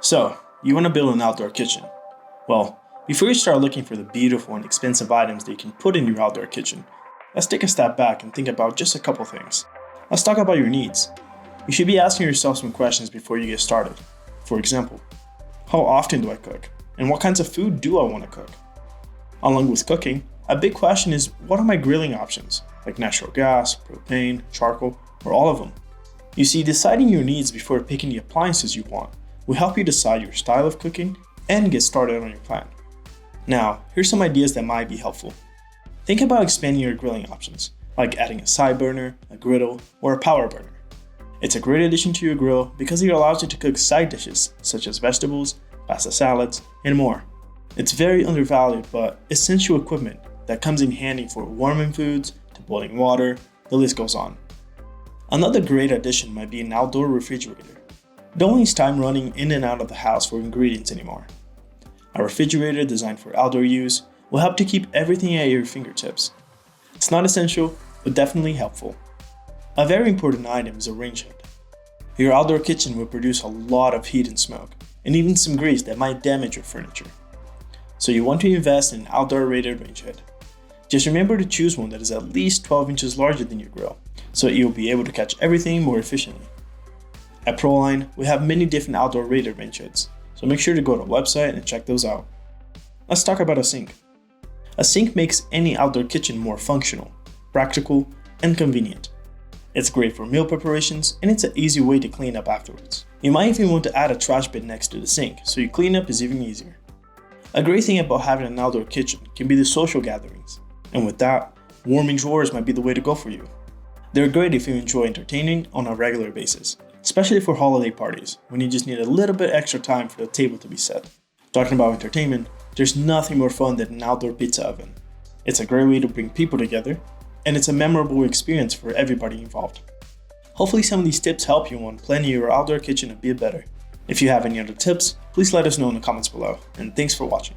So, you want to build an outdoor kitchen? Well, before you start looking for the beautiful and expensive items that you can put in your outdoor kitchen, let's take a step back and think about just a couple things. Let's talk about your needs. You should be asking yourself some questions before you get started. For example, how often do I cook? And what kinds of food do I want to cook? Along with cooking, a big question is, what are my grilling options, like natural gas, propane, charcoal, or all of them? You see, deciding your needs before picking the appliances you want will help you decide your style of cooking and get started on your plan. Now, here's some ideas that might be helpful. Think about expanding your grilling options, like adding a side burner, a griddle, or a power burner. It's a great addition to your grill because it allows you to cook side dishes such as vegetables, pasta salads, and more. It's very undervalued but essential equipment that comes in handy for warming foods to boiling water, the list goes on. Another great addition might be an outdoor refrigerator. Don't waste time running in and out of the house for ingredients anymore. A refrigerator designed for outdoor use will help to keep everything at your fingertips. It's not essential, but definitely helpful. A very important item is a range hood. Your outdoor kitchen will produce a lot of heat and smoke, and even some grease that might damage your furniture. So you want to invest in an outdoor rated range hood. Just remember to choose one that is at least 12 inches larger than your grill, so you'll be able to catch everything more efficiently. At ProLine, we have many different outdoor rated range hoods, so make sure to go to our website and check those out. Let's talk about a sink. A sink makes any outdoor kitchen more functional, practical, and convenient. It's great for meal preparations, and it's an easy way to clean up afterwards. You might even want to add a trash bin next to the sink, so your cleanup is even easier. A great thing about having an outdoor kitchen can be the social gatherings, and with that, warming drawers might be the way to go for you. They're great if you enjoy entertaining on a regular basis, especially for holiday parties, when you just need a little bit extra time for the table to be set. Talking about entertainment, there's nothing more fun than an outdoor pizza oven. It's a great way to bring people together, and it's a memorable experience for everybody involved. Hopefully some of these tips help you on planning your outdoor kitchen a bit better. If you have any other tips, please let us know in the comments below, and thanks for watching.